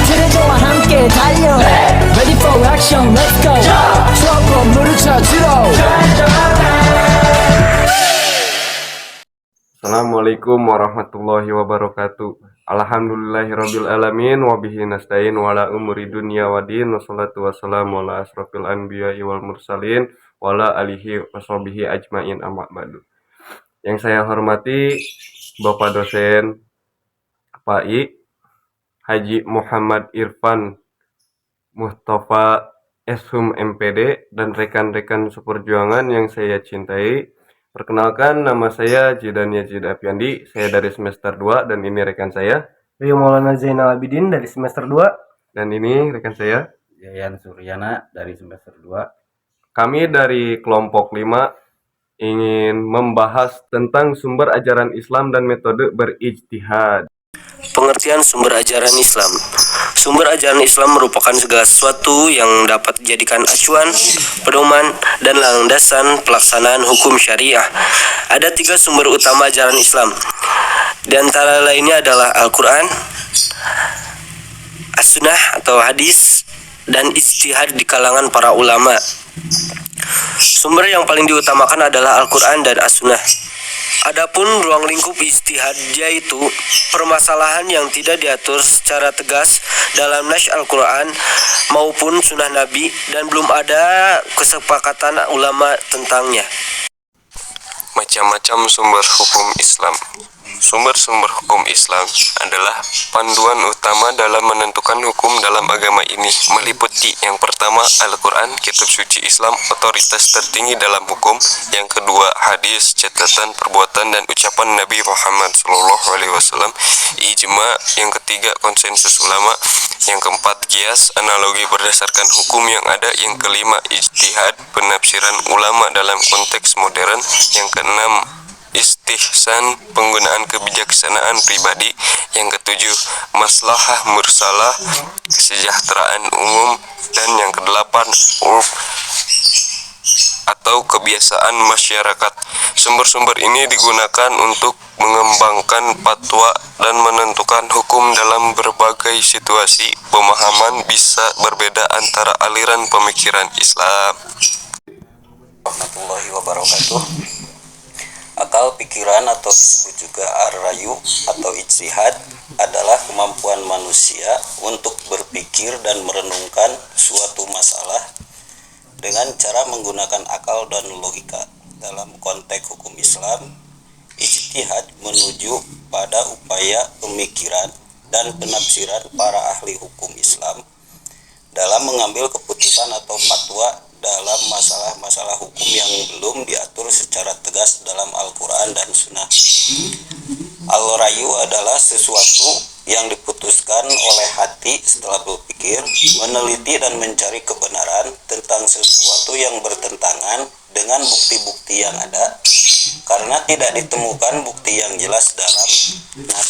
트레저와 함께 달려 Ready for action, let's go 추억 건물을 찾으러 Assalamualaikum warahmatullahi wabarakatuh. Alhamdulillahirabbil alamin wa bihi nasta'in wa ala umuri dunya waddin wassalatu wassalamu ala asrofil anbiya'i wal mursalin wa ala alihi washabihi ajmain amma ba'du. Yang saya hormati Bapak dosen PAI Haji Muhammad Irfan Mustafa Eshum MPD dan rekan-rekan seperjuangan yang saya cintai. Perkenalkan, nama saya Jidan Yazid Afiandi, saya dari semester 2 dan ini rekan saya. Rio Maulana Zainal Abidin dari semester 2. Dan ini rekan saya. Yayan Suryana dari semester 2. Kami dari kelompok 5 ingin membahas tentang sumber ajaran Islam dan metode berijtihad. Pengertian sumber ajaran Islam. Sumber ajaran Islam merupakan segala sesuatu yang dapat dijadikan acuan, pedoman, dan landasan pelaksanaan hukum syariah. Ada 3 sumber utama ajaran Islam. Di antara lainnya adalah Al-Quran, As-Sunnah atau hadis, dan ijtihad di kalangan para ulama. Sumber yang paling diutamakan adalah Al-Quran dan As-Sunnah. Adapun ruang lingkup ijtihad yaitu permasalahan yang tidak diatur secara tegas dalam nas Al-Quran maupun sunnah Nabi dan belum ada kesepakatan ulama tentangnya. Macam-macam sumber hukum Islam. Sumber-sumber hukum Islam adalah panduan utama dalam menentukan hukum dalam agama ini, meliputi yang pertama Al-Quran, kitab suci Islam, otoritas tertinggi dalam hukum. Yang kedua hadis, catatan perbuatan dan ucapan Nabi Muhammad SAW, ijma. Yang ketiga konsensus ulama. Yang keempat qiyas, analogi berdasarkan hukum yang ada. Yang kelima ijtihad, penafsiran ulama dalam konteks modern. Yang keenam istihsan, penggunaan kebijaksanaan pribadi. Yang ketujuh maslahah mursalah, kesejahteraan umum. Dan yang kedelapan urf atau kebiasaan masyarakat. Sumber-sumber ini digunakan untuk mengembangkan fatwa dan menentukan hukum dalam berbagai situasi. Pemahaman bisa berbeda antara aliran pemikiran Islam. Warahmatullahi wabarakatuh. Akal pikiran atau disebut juga ar-rayu atau ijtihad adalah kemampuan manusia untuk berpikir dan merenungkan suatu masalah dengan cara menggunakan akal dan logika. Dalam konteks hukum Islam, ijtihad menuju pada upaya pemikiran dan penafsiran para ahli hukum Islam dalam mengambil keputusan atau fatwa dalam masalah-masalah hukum yang belum diatur secara tegas dalam Al-Quran dan Sunnah. Al-Rayu adalah sesuatu yang diputuskan oleh hati setelah berpikir, meneliti dan mencari kebenaran tentang sesuatu yang bertentangan dengan bukti-bukti yang ada, karena tidak ditemukan bukti yang jelas dalam nas